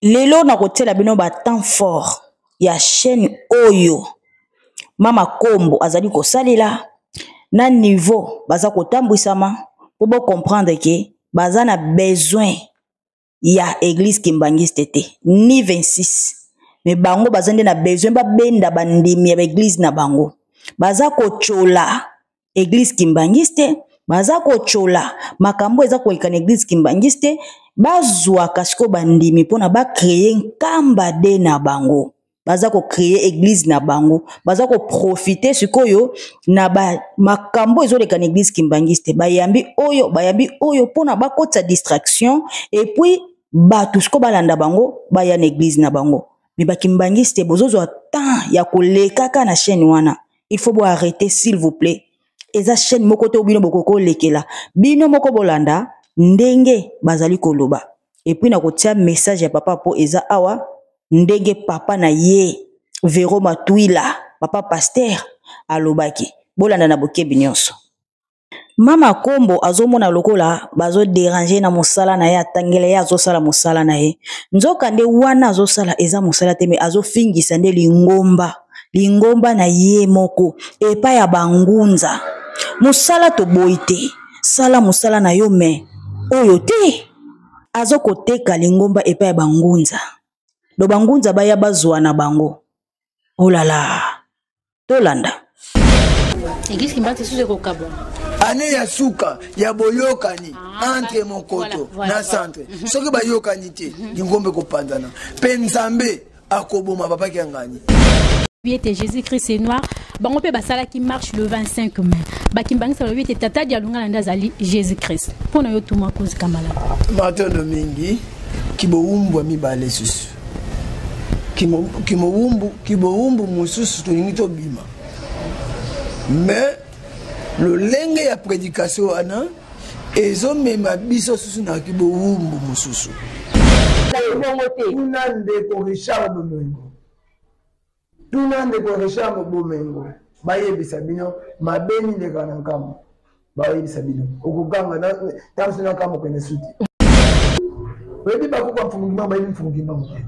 lelo na kotela bino ba temps fort ya chaîne oyo mama Kombo azali kosalela na niveau baza kotambwisama po bo comprendre que baza na besoin ya église kimbangiste te ni 26 mais bango baza nde na besoin ba benda bandimi ya église na bango baza kochola église kimbangiste baza kochola makambo eza koyika na église kimbangiste bazwa kasiko bandimi pona ba créer nkamba de na bango baza ko créer église na bango baza ko profiter sikoyo na ba makambo ezoleka na église kimbangiste bayambi oyo pona bakotsa distraction et puis batu siko balanda bango baya na église na bango mais bakimbangiste bozozwa temps ya kolekaka na chaîne wana il faut bo arrêter s'il vous plaît eza chaîne moko te bino bokoko lekela bino moko bolanda ndenge bazali koloba et puis na kotia message ya papa po eza awa ndenge papa na ye Vero Matuila papa pasteur alobaki bolanda na bokebi nyonso mama Kombo azomona lokola bazo déranger na mosala na ye atangela ye azosala mosala na ye nzoka nde wana azosala eza mosala te me azofingisa nde lingomba na ye moko epa ya bangunza musala to boite sala musala na yo me oyo te azokoteka lingomba epa ya bangunza do bangunza baya bazwa na bango olala tolanda église kimbangiste suje kokabwa ane ya suka ya boyokani entre mokoto na centre soki bayokani te lingombe kopandana pe nzambe akoboma papa ki ngani était Jésus-Christ est noir bango pe basala qui marche le 25 mai bakimbangisa ba était tata dialunga na ndazali Jésus-Christ pona yo tuma kozi kamala matondo mingi kiboumbu mibale susu kiboumbu mususu tolingi to bima mais le lenge ya prédication ana ezomema biso susu na kiboumbu mususu tunande ko Richard Bomengo bayebisa bino mabeni leka na nkamo bayebisa bino okuganga na tansi na nkamo kwenye suti webi bakukwa mfungimba bayebi mfungimba mute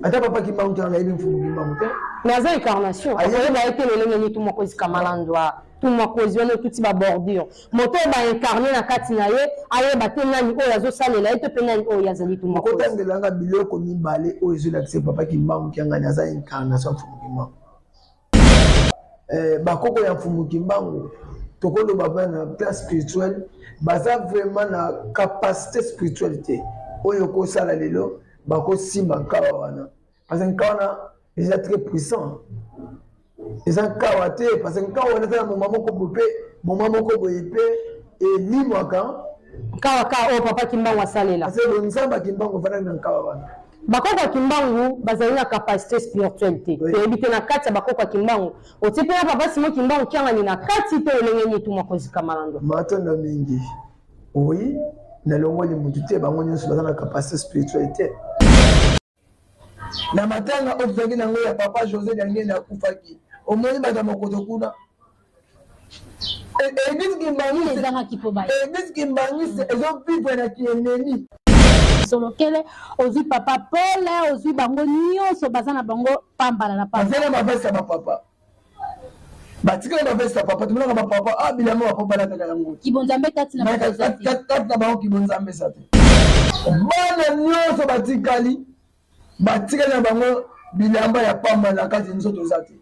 ata papa kimba mute na yebi mfungimba mute mais za incarnation ayo ba ete lelenge ni tumo kozi kamalandwa tumo kozi wana tuti ba bordure moto ba incarner na kati na ye ayo ba nani oyo azosalela ete pe nani oyo azali tumo kozi kotangelanga biloko mibale oyo ezolakisa papa kimba mute ngani aza incarnation mfungimba bakoko ya mfumukimbango tokoloba ba na classe spirituelle baza vraiment na capacité spiritualité oyo ko sala lelo bako simba kawa wana parce que kawa est très puissant ils ont kawa te parce que kawa wana na maman moko boyepe et limwaka kawa o papa kimbango asalela parce que nzamba kimbango fana na kawa wana bakoko kimbangu bazali na capacité spirituelle te ebite na kati ya bakoko kimbangu otipe na papa simo kimbangu kyanga ni na kati te olenge ni tuma kozika malando matona mingi oui na longo ni mutu te bango nyonso bazana capacité spirituelle te na matanga ofaki nango ya papa José Daniel na kufaki omoni bata mokoto kuna eglise kimbangiste ezo vivre na kieneni solokele ozwi papa Paul ozwi bango nyonso bazana bango pambala na pamba bazana mavesa ba papa batikala mavesa papa tumulanga ba papa bilamo ba papa la taka yango kibonzambe kati na kati bango kibonzambe sate bana nyonso batikali na bango bilamba ya pamba na kati nzoto zate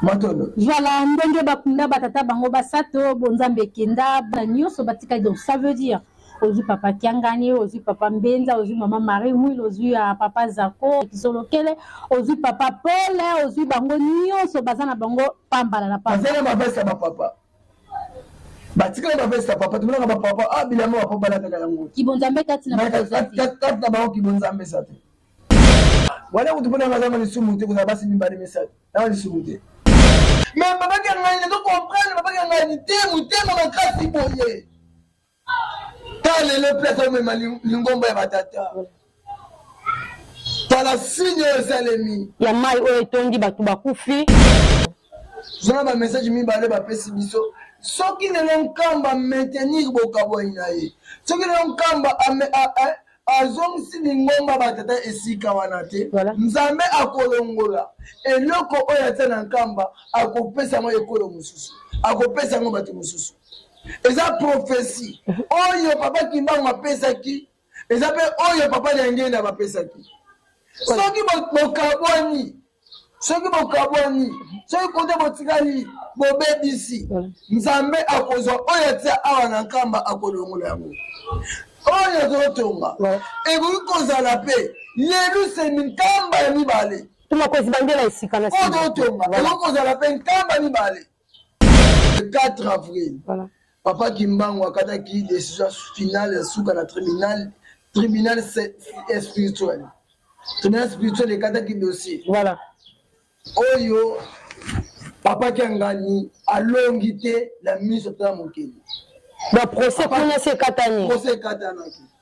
matondo voilà ndenge bakunda batata bango basato bonzambe kenda ba nyonso batikali donc ça veut dire ozwi papa Kiangani ozwi papa Mbenza ozwi mama Marie Mouil ozwi papa Zako kisolokele ozwi papa Paul ozwi bango nyonso bazana bango pambala na pamba bazana mavesa ba papa batikala mavesa papa tumulanga ba papa bilamo ba papa la taka yango kibonzambe kati na kati bango kibonzambe sate wala utupona mazama ni sumu te kuna basi mimbali mesate na ni sumu te mais baba Kiangani ne comprendre baba Kiangani te mutema makasi boye tale le plateau même lingomba ya batata tala signe Salemi ya mai oyo tondi batu bakufi zona ba message mibale ba pesi biso soki ne nkamba maintenir bokabo inaye soki ne nkamba azongisi lingomba batata esika wana te nzambe akolongola eloko oyo atia na nkamba akopesa yango ekolo mosusu akopesa yango bato mosusu eza prophétie oyo papa Kimbangu apesaki eza mpe oyo papa Nyangenda bapesaki soki bokabwani soki kote botikali bobebisi nzambe akozwa oyo atia awa na nkamba akolongola yango oyo totonga ekoki kozala mpe yeluseni nkamba ya mibale tumakozibandela esika na oyo totonga ekoki kozala mpe nkamba mibale 4 avril papa Kimbangu akataki décision finale suka na tribunal spirituel ekataki dossier oyo papa Kiangani alongi te la mise au temps mokili ba procès kuna se katani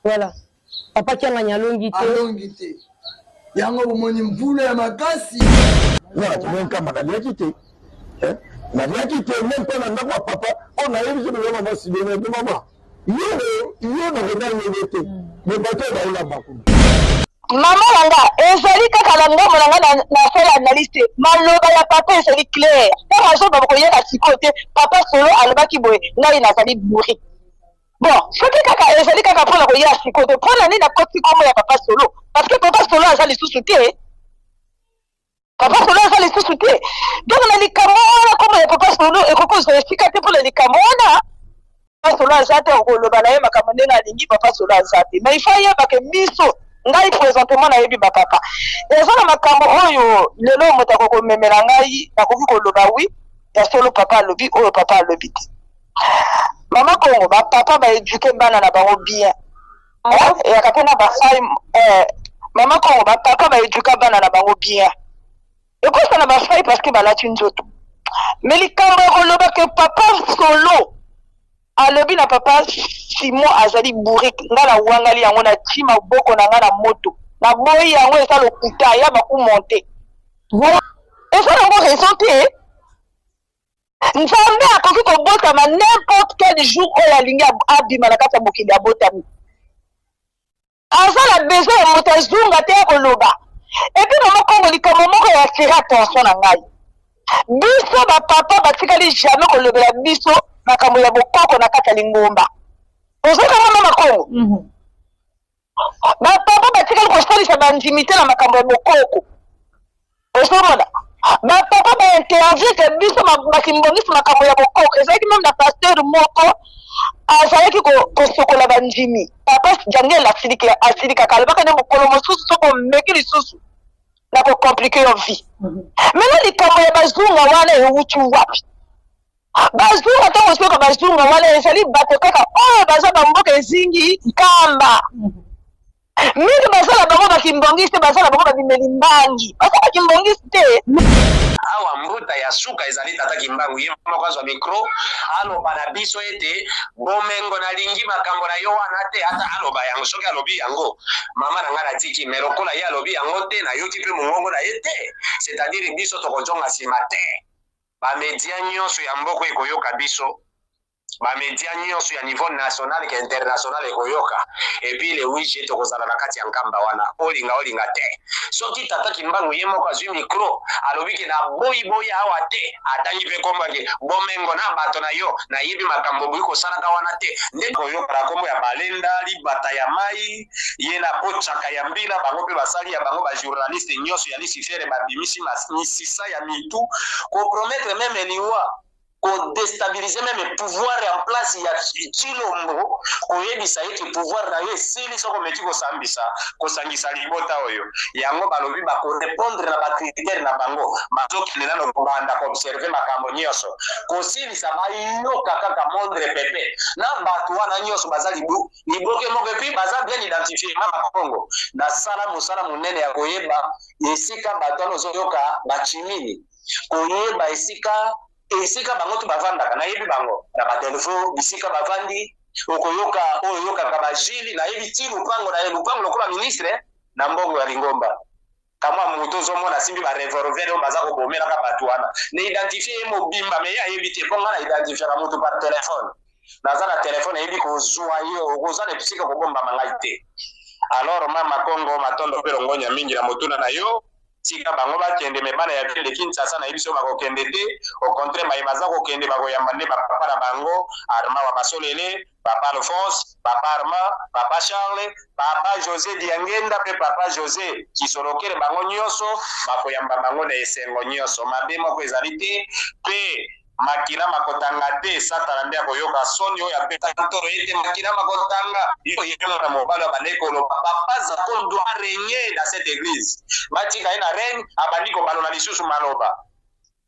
voilà papa Kiangani alongi te yango bomoni mvula ya makasi nkamba naliaki te naliaki te même mpe na ndako ya papa oyo nayebi soki oyo mama sidona de mama yo nakodanenge te me bato oyo baola bakulu mama nanga ezali kaka na ngambo na nga na sala analyste maloba ya papa ezali clair kaka so bakoyeba sikoyo te papa solo alobaki boye ngai nazali bourri bon soki kaka ezali kaka mpona koyeba sikoyo te mpona nini nakoti kombo ya papa solo parce que papa solo aza lisusu te donc na likambo wana kombo ya papa solo ekoki kozwa esika te mpona likambo wana papa solo aza te okoloba na ye makambo ndenge alingi papa solo aza te mais ifa yebake biso ngai présentement nayebi bapapa eza na makambo oyo lelo moto akokomemela ngai nakoki koloba wi ya solo papa alobi oyo papa alobi te mama Kongo bapapa baeduke bana na bango bien eyaka mpe na bafai mama Kongo bapapa baeduka bana na bango bien ekosa na bafai parce que balati nzoto mais likambo ekoloba ke papa solo alobi na papa Simon azali bourrique nga na wangali yango na tima boko na nga na moto na boyi yango eza lokuta ya baku monte eza nango raison te nzambe akoki kobotama n'importe quel jour oyo alingi abima na kati ya mokili abotami aza na besoin ya moto azunga te ya koloba epuis mama Kongo likambo moko ya atire attention na ngai biso bapapa batikali jamais kolobela biso makambo ya bokoko na kati ya lingomba ozokanga mama Kongo bapapa batikali kosalisa bandimite na makambo ya bokoko ozomona bapapa bainterdite biso bakimbongisi makambo ya bokoko ezalaki meme na pasteur moko azalaki kosokola bandimi papa jangela asilikaka alobaka nde mokolo mosusu soko omeki lisusu na kokomplike yo vie mena likambo ya bazunga wana ewuti wapi bazunga ntango soka bazunga wana ezali bato kaka oyo baza bamboka ezingi nkamba mingi bazala bango bakimbongisi te bazala bango babimeli mbangi baza bakimbongisi te awa mbuta ya suka ezali tata Kimbangu ye moko azwa mikro aloba na biso ete bomengo nalingi makambo na yo wana te ata aloba yango soki alobi yango mama na nga natiki me lokola ye alobi yango te nayoki mpe mongongo na ye te c'est-à-dire biso tokozonga nsima te bamedia nyonso ya mboko ekoyoka biso bamedia nyonso ya niveau national ke international ekoyoka epuis le 8 juillet tokozala na kati ya nkamba wana olinga te soki tata Kimbangu ye moko azwi mikro alobi ke na boyi awa te atangi mpe kombake bomengo na bato na yo nayebi makambo boyi kosalaka wana te nde koyoka na kombo ya balenda libata ya mai ye na pochaka ya mbila bango mpe basali ya bango bajournaliste nyonso ya lisifere babimisi misisa ya mitu kopromettre meme liwa ko déstabiliser même pouvoir en place ya Chilombo koyebisa ete pouvoir na ye sili soko meti kosangisa libota oyo yango balobi bakorépondre na bakritère na bango bazokende na kobanda koobserve makambo nyonso kosilisa bayoka kaka mondre pepe na bato wana nyonso baza liboke moko epi baza bien identifié mama Kongo na sala mosala monene ya koyeba esika bato wana ozoyoka bachimini koyeba esika bango tu bavandaka nayebi bango na batelefone bisika bavandi okoyoka oyo yokaka bajili nayebi ti lupango na ye lupango lokola ministre na mbongo ya lingomba kamwa moto ozomona simbi barevolver oyo baza kobomelaka bato wana na identifie ye mobimba me ye ayebi te mpo nga na identifiaka moto par telefone naza na telefone ayebi kozwa ye okoza na esika kobombama ngai te alors mama Kongo matondo pe longonya mingi na motuna na yo tika bango bakende mebana ya ville Kinshasa na biso bakokende te au contraire baza kokende bakoyamba nde bapapa na bango Arma wa Basolele, papa Alphonse, papa Arma, papa Charles, papa José Diangenda pe papa José kisolokele bango nyonso bakoyamba bango na esengo nyonso mabe moko ezali te pe makila makotanga te satana nde akoyoka soni oyo apeta ntoro ete makila makotanga yo yemo na mobali balekolo papa Zakon doit régner dans cette église batika ina règne abandi kobalo na lisusu maloba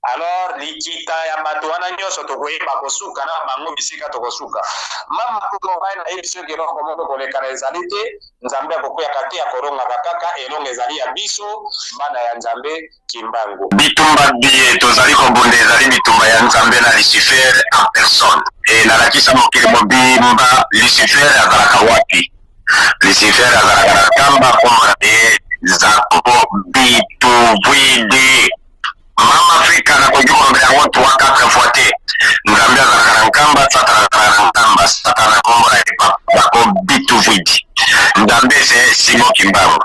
alors likita ya bato wana nyonso tokoyeba kosuka na bango bisika tokosuka mama kokobai na yebiso keloko moko kolekana ezali te nzambe akokoyaka te akorongaka kaka elongo ezali ya biso bana ya nzambe kimbangu bitumba bie tozali kobonda ezali bitumba ya nzambe na Lucifer en personne e nalakisa mokili mobimba Lucifer azalaka wapi Lucifer azalaka na kamba komona te zako bituvwidi Mama Afrika na kujua yango 3-4 fois te nzambe azalaka na nkamba satana kombo na bako bitu vidi nzambe se Simon Kimbangu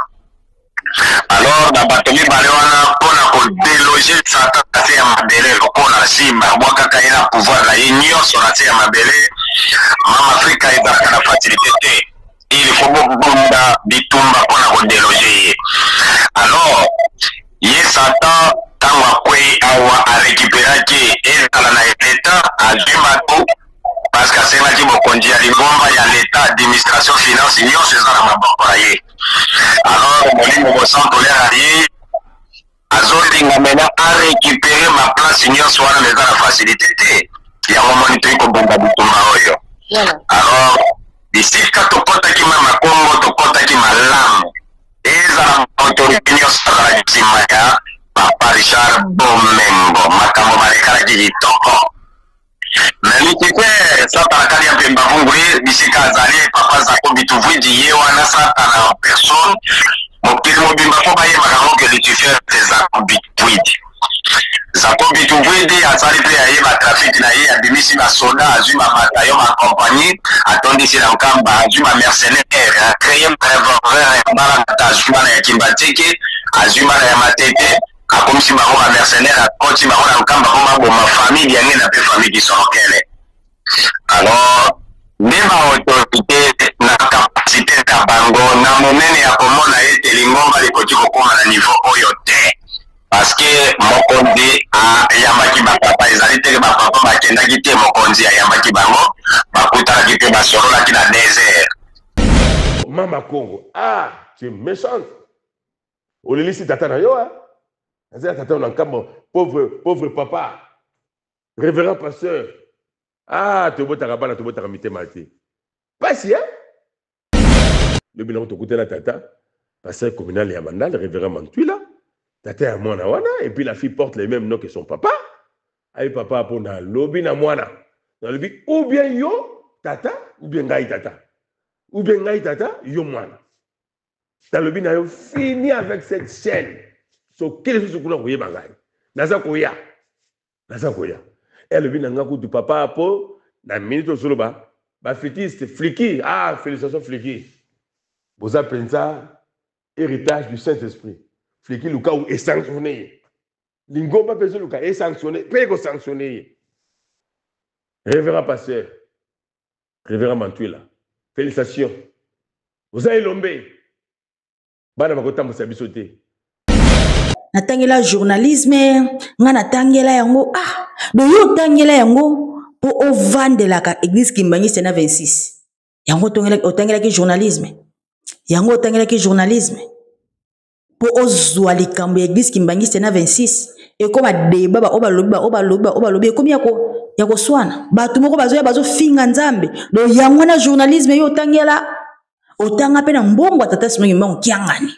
alors na bato mibale wana mpona kodeloge satan na se ya mabele lokola simba bwakaka ye na pouvoir na ye nyonso na se ya mabele Mama Afrika ezalaka na facilité te il faut bobunda bitumba mpona kodeloge ye alors ye satan tango akwe awa arécupéraki ezala na leta azimato parce que asengaki mokonzi ya lingomba ya leta administration finance nyonso eza na maboko na ye alors molimo bosantolera ye azolinga mena arécupéré ma place nyonso wana eza na facilité te yango moni toyi kobunda bitumba oyo alors bisika tokɔtaki mama Kongo tokɔtaki malamu ezala autorité nyonso azalaki nsima ya Papa Richard Bomengo makambo balekalaki kitoko mais Lucifer satana kali ya pemba vunguli bisika azali papa Zako bituvwidi ye wana satana en personne mokili mobimba fo bayebaka ngo ke Lucifer te Zako bituvwidi Zako bituvwidi azali mpe ayeba trafiki na ye abimisi basoda azwi mabatayo makompagnie atondisi na nkamba azwi mamercenaire acreye mprevoreur ya balangata azwi bana ya Kimbateke azwi bana ya Matete akomisi bango ba mercenaire akoti bango na nkamba po baboma famille yange na pe famille kisolokele alors nde baautorité na capacité na bango na monene ya komona ete lingomba likoki kokoma na niveau oyo te parce que mokonzi ayambaki bapapa ezali teke bapapa bakendaki te mokonzi ayambaki bango bakutanaki mpe basololaki na désert Mama Kongo tu es méchante olelisi tata na yo tata na nkambo pauvre papa révérend pasteur tobotaka bana tobotaka mitema te pasi lobi nango tokutela tata pasteur communal ya Mandal révérend Mantuila tata ya mwana wana et puis la fille porte les mêmes noms que son papa ayi papa pona lobi na mwana na lobi ou bien yo tata ou bien ngai tata ou bien ngai tata yo mwana ta lobi na yo fini avec cette chaîne so kele so kuna koyeba ngai naza koya alobi na nga kutu papa apo na minute osoloba ba fétiste fliki félicitations fliki boza penza héritage du Saint-Esprit fliki luka ou est sanctionné lingomba penza luka est sanctionné pe ko sanctionné révérend pasteur révérend Mantuila félicitations boza elombe bana bakotambusa biso te natangela journalisme nga natangela yango do yo tangela yango po ovandelaka église Kimbangiste na 26 yango otangela ki journalisme yango otangela ki journalisme po ozwa likambo ya église Kimbangiste na 26 ekoma débat ba obalobi ekomi yako swana bato moko bazo finga nzambe do yango na journalisme yo otangela otanga pe na mbongo tata Simon Kimbangu kiangani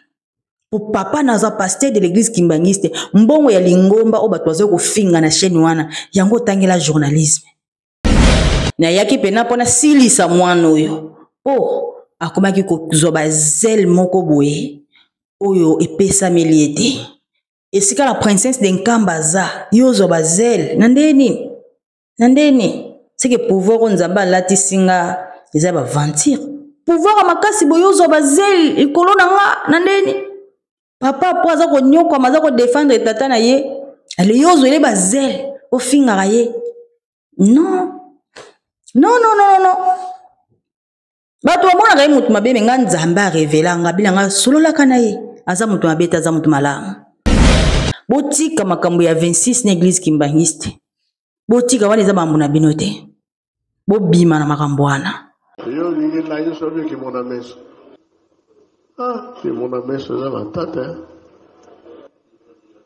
pour papa naza pasteur de l'église Kimbangiste mbongo ya lingomba o bato bazo kofinga na chaîne wana yango tangela journalisme na yaki pena pona silisa mwana oyo akomaki kozoba zel moko boye oyo epesa meliete esika la princesse de Nkambaza yo zoba zel nandeni c'est que pouvoir nzamba lati singa eza ba ventir pouvoir makasi boyozo bazel ikolo nanga na ndeni papa po aza ko nyoko maza ko défendre tata na ye ale yozo ele bazel ofinga ye non non non non non bato bamona ga mutu mabe nga nzamba revela nga bilanga solola kana ye aza mutu mabeta aza mutu malamu botika makambo ya 26 na église kimbangiste botika wana eza bambu na bino te bobima na makambo wana yo lingi na yo sobi ki mona meso ki mona meso za na tata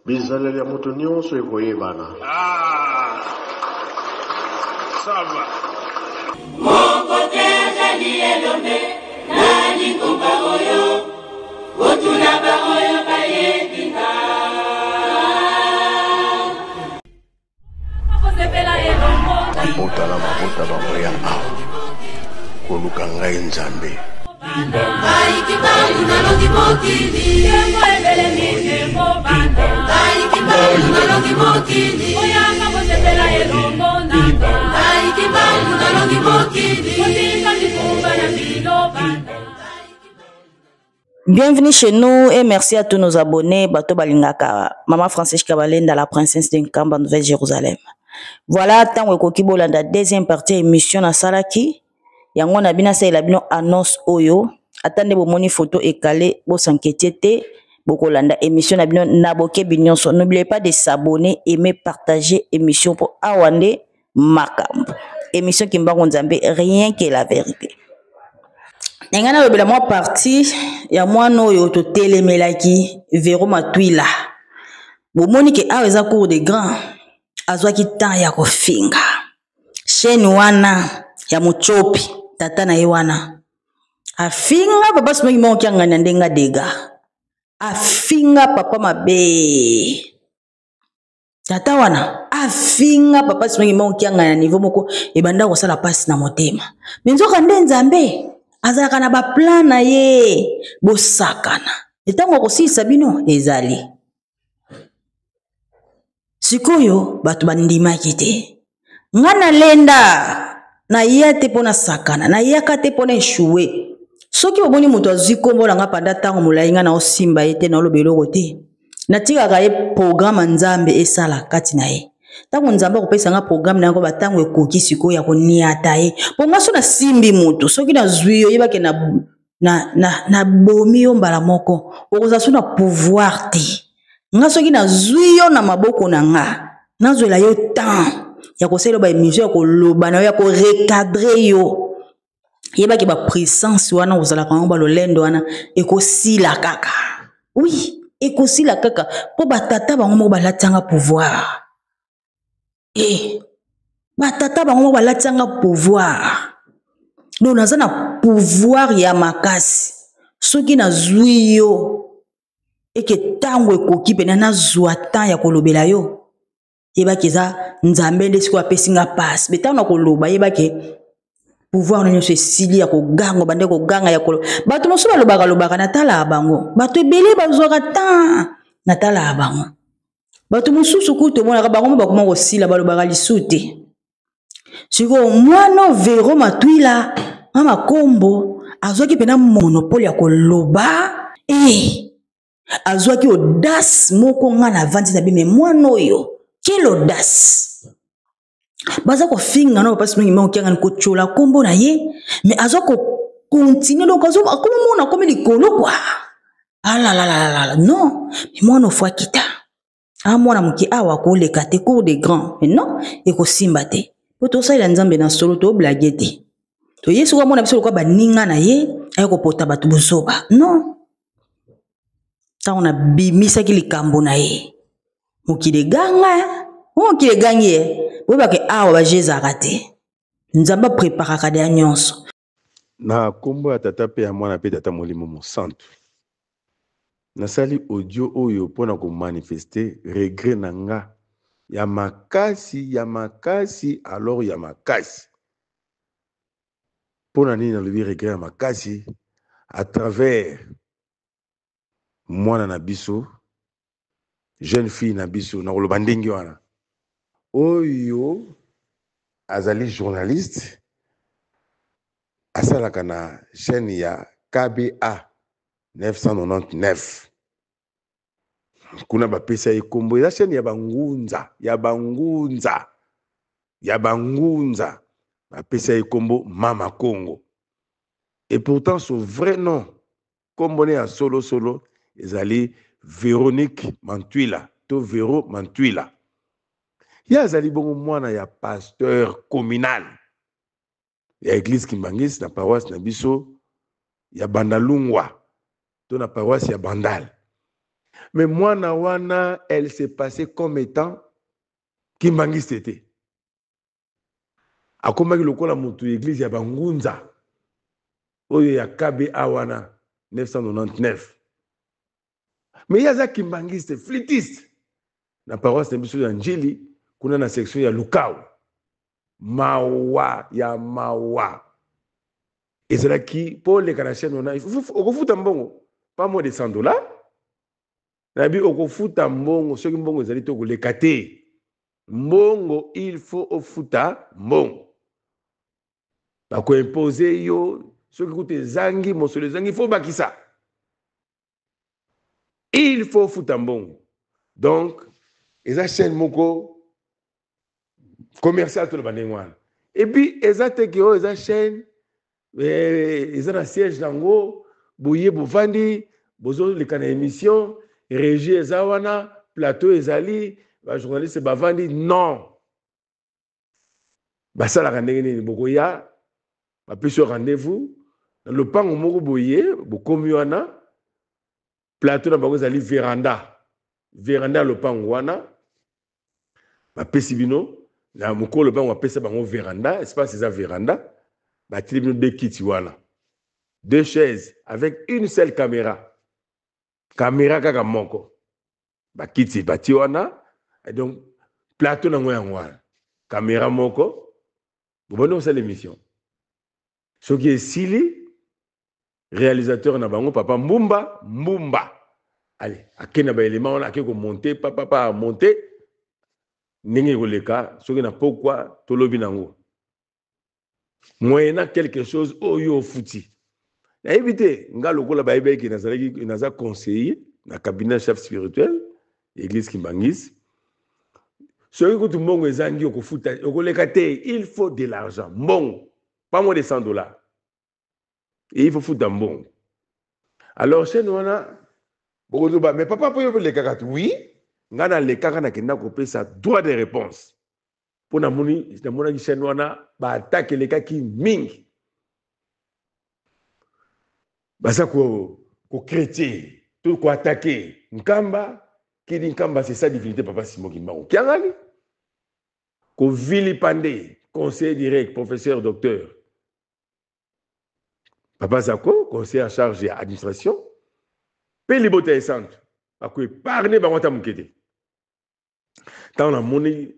bizaleli ya mutu nyonso ekoyebana ça va Moko teza lielome nani kumba oyo otuna ba oyo bayedinga mabota bango ya awa koluka ngai nzambe Aikibangu nalongi mokili Ebele nijemo banda Aikibangu nalongi mokili Oyanga mosepela elongo nanga Aikibangu nalongi mokili Otika nikumba ya milo banda. Bienvenue chez nous et merci à tous nos abonnés. Bato Balingaka, Maman Francisca Kabalenda, la princesse de Nkamba, Nouvelle-Jérusalem. Voilà, tant que Kokibo la deuxième partie émission na Salaki. Yango na bina sa elabino annonce oyo. Attendez bo moni photo écalé, bo s'inquiéter, bo kolanda émission na bino naboke binyonso. N'oubliez pas de s'abonner, aimer, partager émission pour Awande Makambo. Émission qui m'a Nzambe, rien que la vérité. Ngana lobela moi parti ya mwana oyo to telemelaki Vero Matuila. Bo moni ke aweza cours de grand. Azwaki temps ya kofinga. Chaîne wana ya muchopi tata na ye wana. Afinga papa simongi mo kyanga na ndenga dega. Afinga papa mabe. Tata wana afinga papa simongi mo kyanga na niveau moko ebanda ko sala passe na motema. Menzoka nde Nzambe azalaka na ba plan na ye bosakana. Etango ko sisa bino ezali. Sikoyo batu bandimaki te. Ngana lenda na yate pona sakana na yakate pona échouer. Soki oboni muto aziko mbola nga panda tango mulai nga na osimba yete na lobelo te. Na tika ka ye programme Nzambe esala kati na ye. Tango Nzambe kopesa nga programme na ko batango ekoki sikoyo ya koniata ye. Ponga so na simbi mutu soki na zwiyo yebake na bomi yo mbala moko. Okoza so na pouvoir te. Nga soki na zwiyo na maboko na nga. Nazwela yo temps. Ya koselo ba émission ya koloba na ya ko recadrer yo. Yeba ki ba puissance wana ozala kango ba lolendo wana ekosila kaka. Oui, ekosila kaka po batata bango mo balatanga pouvoir. Batata bango mo balatanga pouvoir. Donc naza na pouvoir ya makasi. Soki na zwiyo eke tango ekoki pena na zwa temps ya kolobela yo. Yeba kiza Nzambe nde siko apesinga passe betana koloba yeba ke pouvoir na nyonso esili ya kogango bande koganga ya kolo bato mosusu balobaka na tala bango bato ebele bazwaka temps na tala bango bato mosusu kutu monaka bango bakoma kosila balobaka lisute siko mwana Vero Matuila mama kombo azwaki pena monopole ya koloba azwaki audace moko nga na vandi na bime mwana oyo quelle audace. Baza ko finga no parce que ngima okianga ko chola kombo na ye mais azo ko continuer donc azo comme mona comme likolo quoi. Ah la la la la non mais moi no fois kita. Ah mwana muki awa ko le kate cours de grand mais non e ko simba te. Poto sa ila Nzambe na solo to blague te. To yesu ko mona biso ko ba ninga na ye ay ko pota batu buzoba. Non. Ta on a bimisa ki likambo na ye. Mukile ganga mukile gangie weba ke awa ba jezaka te Nzamba prépara ka de nyonso na kombo ya tata pe ya mwana pe tata molimo mosantu nasali audio oyo pona ko manifester regret na nga ya makasi alors ya makasi pona nini na lobi regret ya makasi à travers mwana na biso jeune fille na biso na koloba ndenge wana oyo azali journaliste asalaka na chaîne ya KBA 999 kuna bapesa ye kombo eza chaîne ya bangunza bapesa ye kombo Mama Congo. Et pourtant son vrai nom kombo ne ya solo ezali Véronique Mantuila to Véro Mantuila. Ya azali bongo mwana ya pasteur communal ya église Kimbangis na paroisse na biso ya Bandalungwa to na paroisse ya Bandal. Mais mwana wana elle s'est passée comme étant Kimbangis tete. Akomaki lokola mutu église ya bangunza oyo ya KBA wana 999. Mais yaza Kimbangiste flûtiste na paroisse na biso ya Njili kuna na section ya Lukau mawa ezalaki pour les canadiens on a okofuta mbongo pas moins de $100 na bi okofuta mbongo soki mbongo ezali to koleka te mbongo il faut ofuta mbongo bako imposer yo soki kute zangi mosolo zangi faut bakisa il faut futa mbongo. Donc eza chaîne moko commercial to le bandengwana. Et puis eza tekeo eza chaîne eza na siège nango boye bovandi bozo lekana émission régie eza wana plateau ezali ba journaliste bavandi non basalaka ndenge nini bokoya bapesi rendez-vous na lopango moko boye bokomi wana plateau na bango ezali véranda lopango wana bapesi bino na mokolo bango bapesa bango véranda espace eza véranda batili bino deux kiti wana deux chaises avec une seule caméra kaka moko bakiti bati wana et donc plateau nango yango wana caméra moko bobandi kosala émission soki esili réalisateur na bango papa Mbumba allez akena ba élément wana akeko monter papa monter ndenge koleka soki na pourquoi tolobi nango moyena quelque chose oyo futi na éviter nga lokola ba ebeki nazalaki naza conseiller na cabinet chef spirituel église Kimbangis soki kutu mbongo ezangi okofuta okoleka te il faut de l'argent mbongo pas moins de $100 et il faut foutre bon. Alors chez nous on a beaucoup de mais papa peut les caca oui ngana les caca na kenda ko pesa droit de réponse pour na moni chez nous on a ba attaquer les kaki mingi basa ko chrétien tout ko attaquer nkamba kidi nkamba c'est ça divinité papa Simon Kimbango kiangali ko vilipande conseiller direct professeur docteur Papa Zako, conseiller en charge de l'administration, paye les beautés centres. Parce que parler, bah, on t'a mouqué. Tant la monnaie,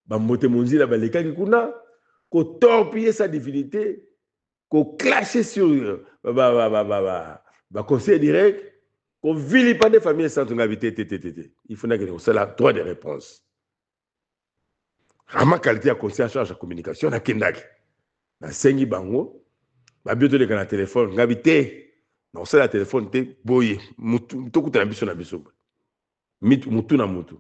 bah, moté monzi là, bah, les cas qui kuna, qu'on torpille sa divinité, qu'on clashe sur, conseiller direct, qu'on vilipende des familles centres, il faut que c'est la droit de réponse. À ma qualité à conseiller en charge de la communication, na kendaki, na sengi bango. Ba bientôt les canaux téléphone ngabité non c'est la téléphone té boye mutu tokuta na biso mutu na mutu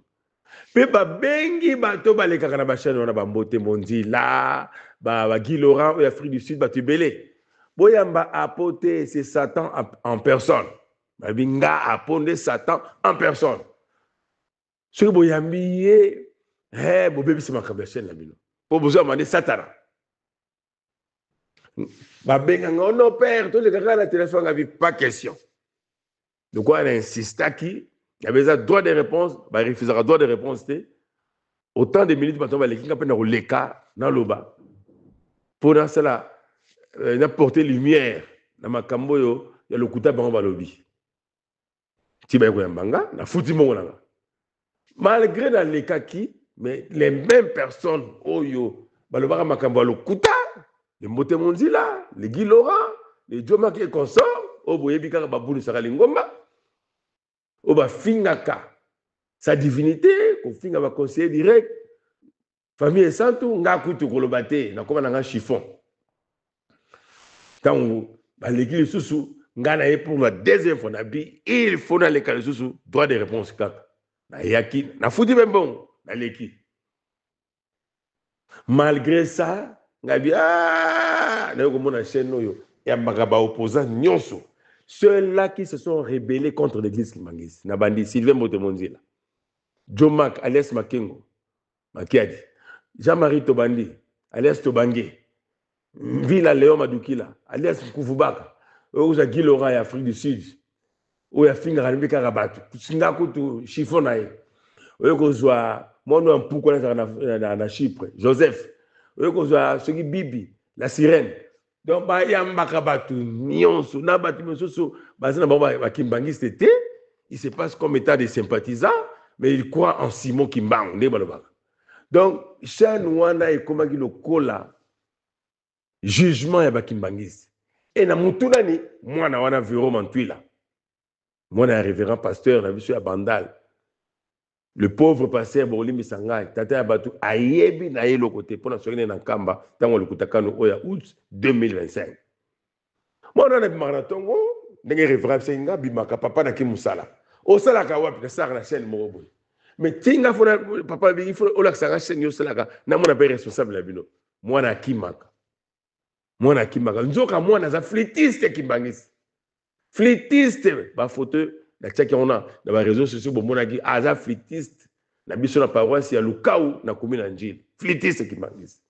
pe ba bengi ba to ba lekaka na ba chaîne wana ba mbote monzila ba Guy Laurent et Afrique du Sud ba tubelé boyamba apoter c'est Satan en personne ba binga aponde Satan en personne ce que boyambi bo bébé c'est ma chaîne la bino pour besoin demander Satan. On non père, tous les gars à la téléphone n'avaient pas question. Donc on a insisté qu'il y avait un droit de réponse, il refusera droit de réponse. Autant de minutes maintenant, les gens peuvent les cas dans le bas. Pour cela, n'apporter lumière dans ma camboyo, il y a le couteau dans le lobby. Tiba yambanga, na fouti monga. Malgré dans les cas qui, mais les mêmes personnes, oh yo, balobara makambo le couteau. Les Motemonzila, les Guy Laurent, les Joma qui est consort, au Boyebika Babouni Saralingomba, au Bafingaka, sa divinité, qu'on finga va conseiller direct, famille et santu, nga kutu kolobate, na koma nga chiffon. Tant baleki le susu ngana ye pour la deuxième fois na bi il faut na leka le susu droit de réponse kaka na yaki na futi même bon na leki malgré ça ngabi na ko mona chaîne oyo ya makaba opposant nyonso ceux-là qui se sont rebellés contre l'église Kimangisi na bandi Sylvain Motemonzila Jomak alias Makengo Makiadi Jean-Marie Tobandi alias Tobange Villa Léon Madukila alias Kuvubaka oza Gilora ya Afrique du Sud oya finga ranibi karabatu singa kutu chiffon na ye oyo kozwa mono ampuko na Chypre Joseph oyo kozwa soki Bibi la sirène donc ba yambaka batu nyonso na batu mosusu bazana ba Kimbangiste te il se passe comme état de sympathisants mais il croit en Simon Kimbangu nde balobaka donc chaîne wana ekomaki lokola jugement ya ba Kimbangiste et na mutuna ni mwana wana Vero Mantwila mwana ya révérend pasteur na biso ya Bandal le pauvre pasteur Bolimi Sangai tata ya batu ayebi na ye lokote pona sokene na kamba tango likutakano oya août 2025 mwana na maratongo ndenge révérend Senga bimaka papa na kimusala osala ka wapi na sara na chaîne moko boy mais tinga fona papa bi il faut olakisa chaîne yo salaka na mwana pe responsable la bino mwana akimaka mwana kimaka nzoka mwana za flûtiste Kimbangisi flûtiste ba photo na tchaki on a dans les réseaux sociaux bon mona ki aza flûtiste na biso na paroisse ya Lukau na commune Njili flûtiste Kimbangisi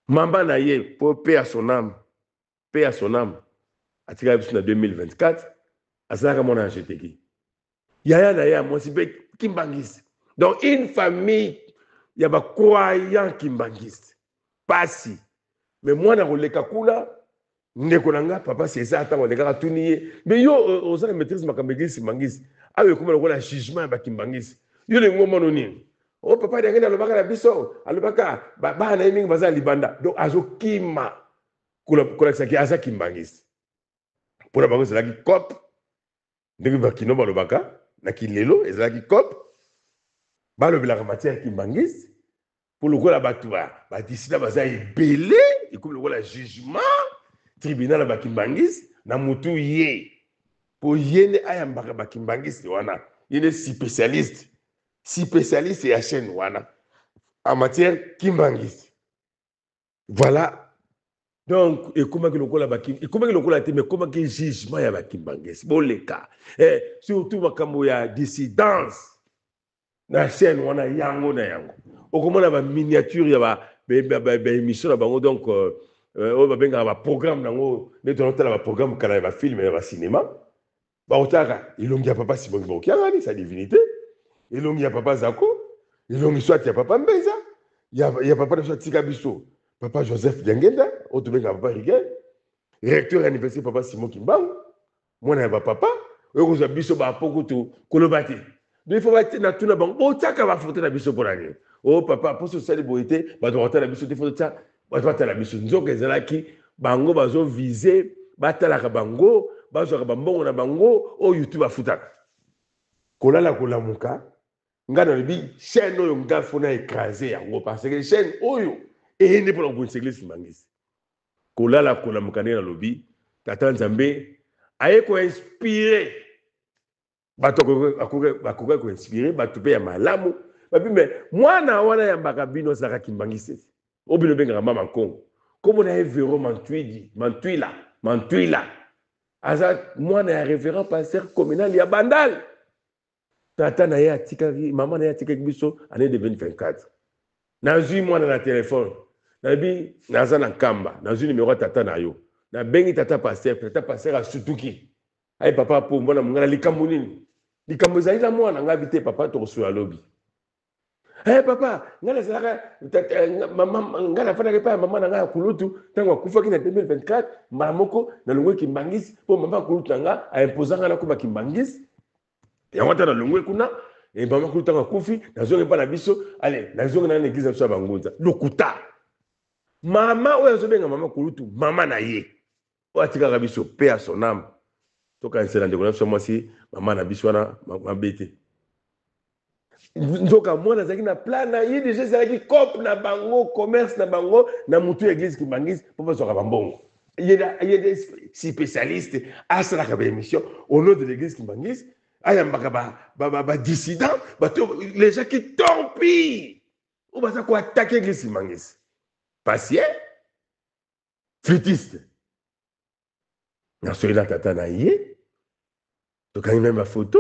mamba na ye pour paix à son âme atika biso na 2024 azaka mona jeteki yaya na ya moi sibe Kimbangisi donc une famille ya ba croyant Kimbangisi pasi mais moi na koleka kula ndeko nanga papa c'est ça tant on leka tuniye mais yo ozana maîtrise makambegisi Mangisi awe kuma lokola jugement ba Kimbangisi yo le ngoma noni o papa ndenge alobaka na biso alobaka ba na mingi baza libanda donc azokima kula saki asa Kimbangisi pour ba c'est là qui cop ndenge ba kino balobaka na kilelo ezalaki cop ba lobela matière Kimbangisi pour lokola batwa ba disida baza ebele et comme le jugement tribunal ba Kimbangisi na mutu ye pour yene ayambaka ba Kimbangisi wana yene spécialiste ya chaîne wana en matière Kimbangisi voilà donc et comment que lokola ba et comment que lokola te mais comment que jugement ya ba Kimbangisi boleka et surtout makambo ya dissidence na chaîne wana yango na yango okomona ba miniature ya ba émission na bango donc on va bien avoir programme nango neto na ba programme kala ba film ya ba cinéma ba otaka ilongi ya papa Simon Bokianga sa divinité ilongi ya papa Zako ilongi soit ya papa Mbeza ya papa de Tika Biso papa Joseph Diangenda otobenga papa Rigel recteur anniversaire papa Simon Kimbangu mwana ya papa oyo za biso ba poko to kolobati il faut battre na tuna bango otaka ba photo na biso porani oh papa pour ce sali boité ba doit la biso des photos ça ba doit la biso nzoka ezalaki bango bazo viser batala ka bango bazo ka bambongo na bango o YouTube afutaka kolala kolamuka ngana lebi chaîne oyo ngafona écraser yango parce que chaîne oyo et ne pour la église Mangisi kolala kolamuka na lobi tata Nzambe aye ko inspirer bato akoka ko inspirer bato pe ya malamu babi mais mwana wana ya mbakabino zaka Kimbangisi obino benga mama Kongo comme na Vero Mantwila aza mwana ya révérend pasteur communal ya Bandal tata na ya tika maman na ya tika biso année de 2024 nazui mwana na téléphone nabi naza na kamba nazui numéro tata na yo na bengi tata pasteur a sutuki ay papa po mwana mungana likambo nini likambo zali na mwana ngabite papa to so alobi papa ngala zaka mama ngala fana pa mama nga kulutu tango akufa kina 2024 mamoko na longwe Kimbangisi po mama kulutu nga a imposanga na kuba Kimbangisi ya wata na longwe kuna e mama kulutu nga kufi na zonge pa na biso allez na zonge na église ya bangunza lokuta mama oyo zobenga mama kulutu mama na ye o atika biso pe a son âme to ka nsela ndeko na so mwasi mama na biso na mabete nzoka mwana zaki na plan na ye déjà zaki cop na bango commerce na bango na mutu église Kimbangisi pour pas soka bambongo il y a des spécialistes à cette émission au nom de l'église Kimbangis. Il y a des dissidents, les gens qui torpillent. On va attaquer l'église Kimbangis. Patient, flûtiste. Dans ce là, tata naïe. Donc, quand il met ma photo,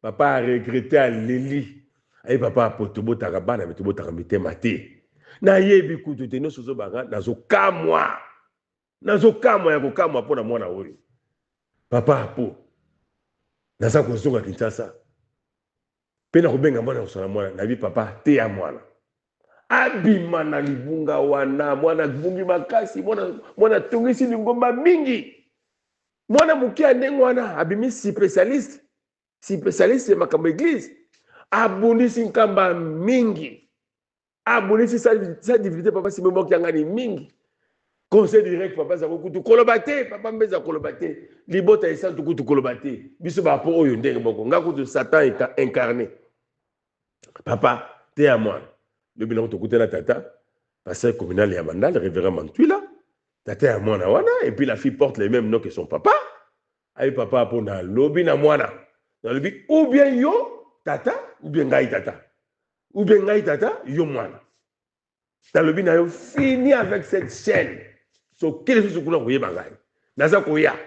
papa a regretté à Lili. Aïe, papa a potobo tarabana, mais tobo taramite maté. Naïe, bikou, tu t'es sur ce baga, nazo kamwa. Nazo kamwa, yako kamwa pour la mwana ori. Papa a po. Naza kozonga Kinshasa. Pena kubenga mwana usana mwana, na bi papa te ya mwana. Abima na libunga wana, mwana bungi makasi, mwana tungisi lingomba mingi. Mwana mukia ndengo wana, abimi spécialiste makambo église. Abundisi nkamba mingi. Abundisi sa divinité papa si momo kiangani mingi. Conseil direct papa za kutu kolobate, papa mbeza kolobate. Libota esa tukutu kolobate. Biso ba po oyo ndenge boko. Ngakutu Satan incarné. Papa, te à moi. Le bilan de côté la tata, pasteur communal et amandal, le révérend Mantuila, tata à moi na wana, et puis la fille porte les mêmes noms que son papa. Aïe papa pour na lobi na mwana. Dans le but, ou bien yo, tata, ou bien ngai tata. Ou bien ngai tata, yo mwana. Dans le but, na yo fini avec cette chaîne. So, quel est ce que vous avez bagay? Naza koya.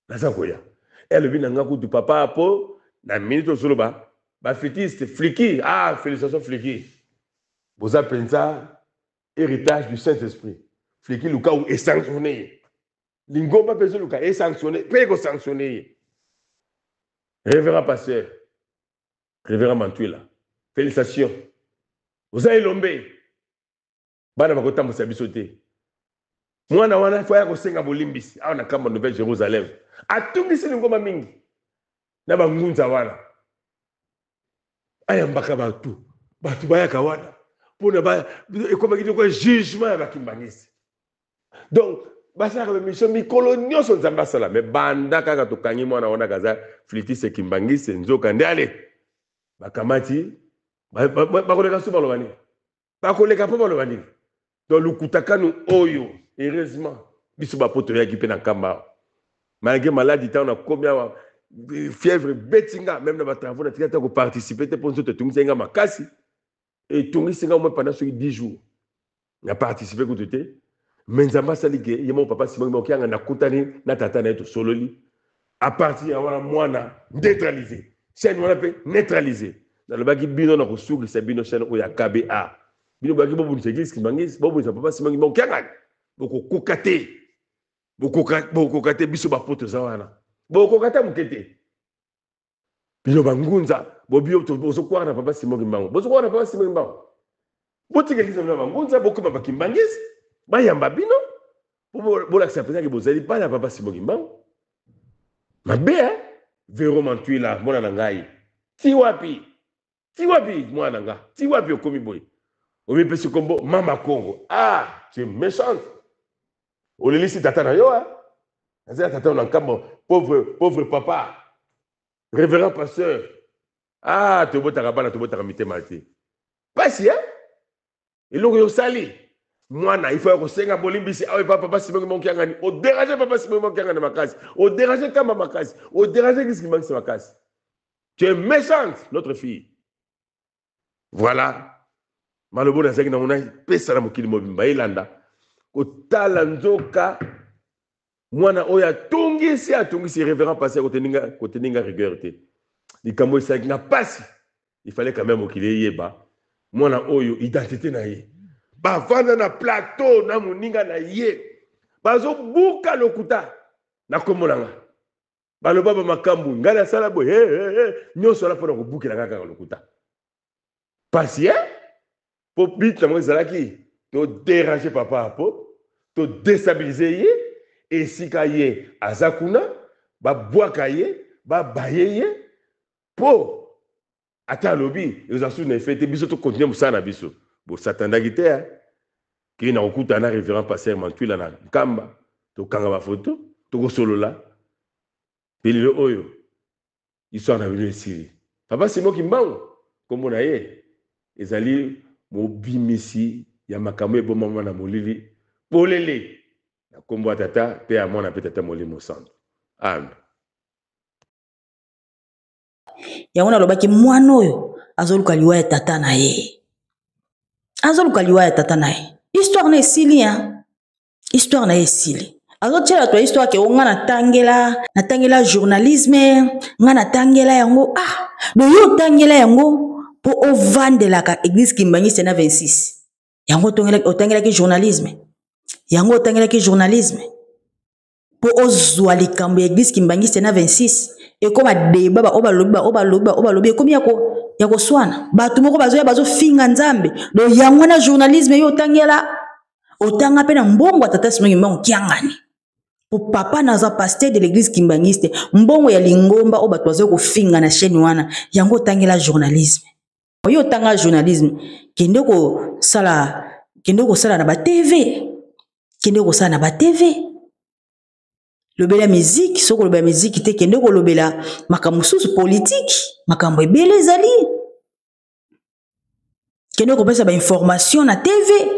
Naza koya. Et le but, na ngaku du papa po, na minute solo ba, ba fétiste, flicky. Ah, félicitations flicky. Vous appelez ça héritage du Saint-Esprit. Flicky, le cas où est sanctionné. L'ingoma personne le cas est sanctionné. Paye sanctionné. Révérend pasteur, révérend Mantuila, félicitations. Vous avez lombé. Bana bakota musabisote. Mwana wana faut ya kosenga bolimbisi. Awa na kamba Nouvelle Jérusalem. Atungisi l'ingoma mingi. Na bangunza wana. Ayambaka batu. Batu bayaka wana. Pour ne pas comme dit quoi jugement avec Kimbangisi. Donc basa ka mission mikolonio son zambasala mais banda kaka to kanyi mwana wana kaza flitise Kimbangisi nzoka ndale bakamati bakoleka so balobani bakoleka po balobani donc lukutakanu oyo heureusement biso bapoto ya kipe na kamba malgré maladie ta on a combien fièvre betinga même na ba travaux na tika ko participer pour nous te tungisenga makasi. Et tout le monde pendant 10 jours. Il a participé à côté. Mais Nzamba Salige, il y a mon papa Simon qui a contane na tata na to sololi. À partir de moi neutralisé. C'est on appelle neutralisé. Dans le bagi bino na ko sugri sa bino chaîne o ya KBA. Bino bagi bobu ni église qui mangis, bobu sa papa Simon qui a boko kokate. Boko kokate biso ba poto za wana. Boko kokate mukete. Bino bangunza bobio to bozo kwa na papa Simon Kimbango bozo kwa na papa Simon Kimbango botika kiza na bangunza bokuma bakimbangisi bayamba bino bo la sapeza ke bozali pa na papa Simon Kimbango mabe Vero Mantuila mona na ngai ti wapi mwana nga ti wapi okomi boy omi pesi kombo mama Congo ah tu es méchante olelisi tata na yo azia tata na nkambo pauvre papa révérend pasteur. Ah, tu bota kabana, tu bota kamite mati. Pasi, hein? Et l'on yo sali. Moi, il faut que senga bolimbisi. Ah, papa Simon mon kiangani. O déranger papa Simon mon kiangani makasi. O déranger kama makasi. O déranger qu'est-ce qui manque makasi. Tu es méchante, notre fille. Voilà. Malobo na zaki na mona pesa na mokili mobimba ilanda. Ko talanzoka. Mwana oya tungisi révérend passer côté ninga rigueur te. Likambo isa na pasi. Il fallait quand même qu'il y ait ba. Mwana oyo identité na ye. Ba vanda na plateau na moninga na ye. Bazo buka lokuta na komolanga. Ba lo baba makambu ngala sala bo nyoso la pona ko bukela ngaka lokuta. Pasi po bit na mo zalaki to déranger papa po to déstabiliser ye. Et si kaye azakuna ba boakaye ba bayeye po ata lobi ezasu na fete biso to continuer musana biso bo satanda gite ki na okuta na révérend pasteur Mantuila na kamba to kanga ba photo to ko solola pililo oyo histoire na bino esili papa Simon Kimbango kombo na ye ezali mobimisi ya makambo eboma na molili polele kombo tata pe amona pe tata molimo santo. Amen. Yango nalobaki mwana oyo azoluka liwa ya tata na ye. Azoluka liwa ya tata na ye. Histoire na esili hein. Histoire na esili. Azotiela to histoire ke nga natangela journalisme, nga natangela yango do yo tangela yango po ovandela ka église Kimbangiste na 26. Yango otangela ki journalisme. Yango otangela ki journalisme. Po ozwa likambo ya église Kimbangiste na 26. Et comme débat ba obalobi comme yako swana batu moko bazo finga nzambe do yango na journalisme yo tangela otanga pe na mbongo tata simongi mbongo kiangani po papa naza pasteur de l'église Kimbangiste mbongo ya lingomba o batu bazo ko finga na chaîne wana yango tangela journalisme yo tanga journalisme kende ko sala na ba TV lobela musique soko lobela musique te kende ko lobela makambo susu politique makambo ebele ezali kende ko pesa ba information na TV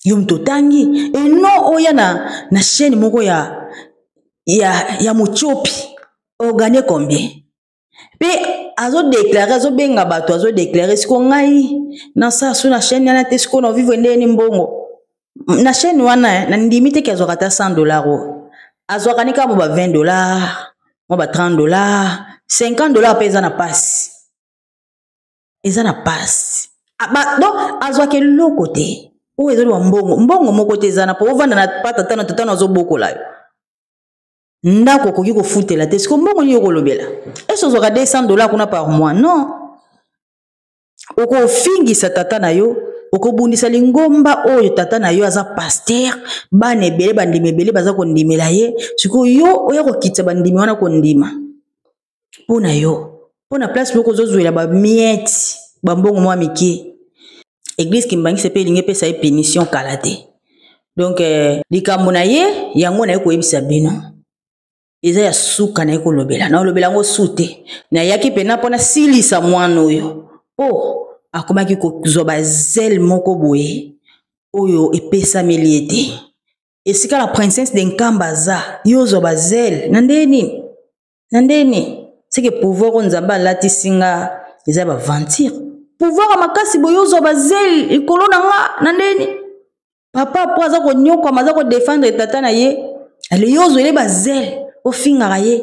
yo mtotangi et non oya na chaîne moko ya Mochopi organiser combien pe azo benga bato azo déclarer siko ngai na sa su na chaîne na te siko na vivre ndeni mbongo na chaîne wana na ndimite ke azokata $100 azwakani kama ba $20, mo ba $30, $50 pe eza na passe. Eza na passe. Donc azwake loko te. O ezali wa mbongo moko te eza na po ovanda na pata tano azobokola yo. Ndako koki ko futela te siko mbongo ni yokolobela. Est-ce ozwaka $200 kuna par mois? Non. Oko fingisa tata na yo okobundisa lingomba oyo tata na yo aza pasteur bana ebele bandimi ebele baza kondimela ye siko yo oya kokitsa bandimi wana kondima pona yo pona place moko zozwela ba miette bambongo mwa mike église Kimbangiste pe linge pesa ye pénition kala te donc likambo na ye yango na ye koyebisa bino eza ya suka na ye kolobela na olobela ngo sute na yaki pena mpona silisa mwana oyo akomaki kozwa bazel moko boye oyo epesa miliete esika la princesse de Nkamba za yo zwa bazel nandeni seke pouvoir o nzamba alati singa eza ba ventir pouvoir makasi boyo zwa bazel ikolo na nga nandeni papa po aza ko nyoko amaza ko défendre tata na ye ale yo zwa le bazel o finga ye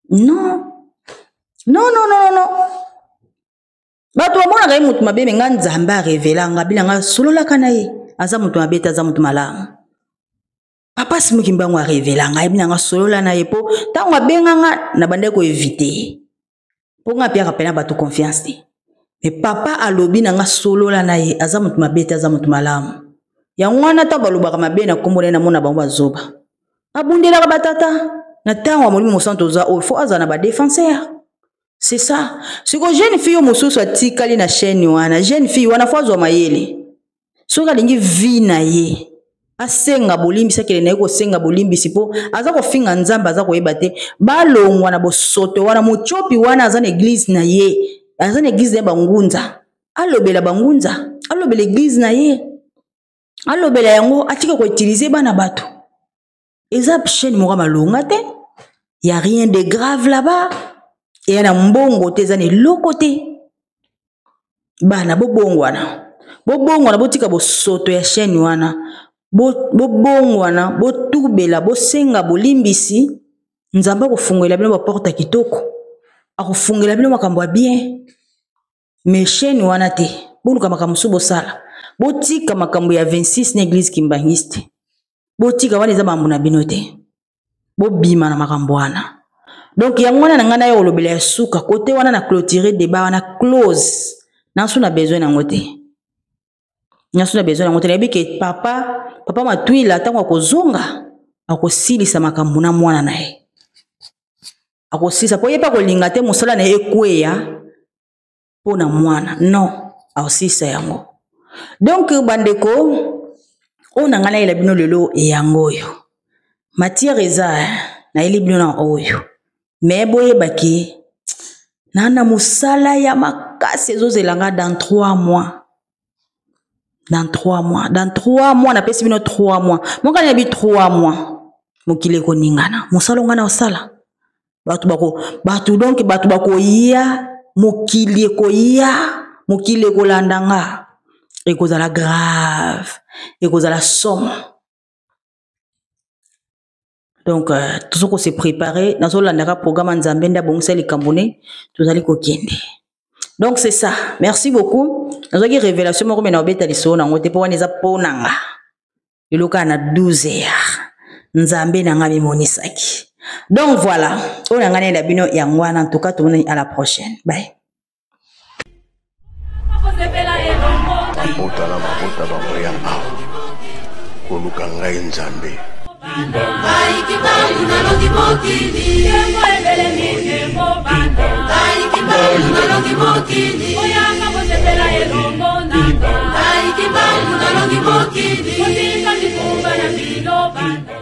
non bato wamona kai mutu mabe nga nzambe a revela nga bilanga solola kana ye aza mutu mabeta aza mutu malamu papa simuki mbango a revela nga bilanga solola na ye po tango abenga nga na bande ko éviter po nga pia kapena bato confiance te mais papa alobi na nga solola na ye aza mutu mabeta aza mutu malamu ya ngwana ta balobaka mabe na kombo na mona bango azoba abundela ka batata na tango wa molimo santo za o faut azana ba défenseur. C'est ça. C'est que jeune fille mosusu soit tikali na chaîne wana. Jeune fille wana fwa zwa mayele. Soka lingi vi na ye. Asenga bolimbi sakele na yeko senga bolimbi sipo aza ko finga nzamba aza ko yeba te. Balongwa na bosoto wana Mochopi wana aza na église na ye. Aza na église na bangunza. Alobela bangunza. Alobela église na ye. Alobela yango atika ko utiliser bana bato. Eza chaîne moko malonga te. Y a rien de grave là-bas. Et na mbongo te zane lokote bana bobongwana botika bosoto ya chaîne wana bobongwana botubela bosenga bolimbisi nzamba kofungela bino ba porta kitoko akofungela bino makambo ya bien mais chaîne wana te boluka makambo subo sala botika makambo ya 26 na église Kimbangiste botika wana eza mambo na bino te bobima na makambo wana. Donc yango wana ngana yo lobela ya suka côté wana na clôturer débat wana close nasu na besoin na ngote nasu na besoin na ngote na bike papa matwila tango akozonga akosilisa makambo na mwana nae akosilisa po yepa kolinga te musala na ekweya po na mwana non akosilisa yango donc bandeko ona ngana ila bino lelo yango yo matière eza na ili bino na oyo mais boye baki nana musala ya makasi ezozelanga dans 3 mois Dans 3 mois. Dans 3 mois, on appelle ça 3 mois. Mon quand il y a 3 mois, mokile ko ningana. Musalo ngana osala. Batu donc batu bako iya, mokile ko iya, mokile ko landanga. Et kozala grave. Et kozala somme. Donc, tout ce qu'on s'est préparé, dans le programme Nzambe nda bongisa les Camerounais, tout allez kokende. Donc c'est ça. Merci beaucoup. Dans une révélation, moi comme na obeta liso na ngote po waneza ponanga. Iloka na 12 heures. Nzambe na ngami monisaki. Donc voilà. On a gagné la bino yangwana. En tout cas, tout le monde à la prochaine. Bye. Kibangu nalongi mokili Yemo ebele mikemo banda Kibangu nalongi mokili Oyanga bosepela elongo nanga Kibangu nalongi mokili Otinga mikumba na bilo banda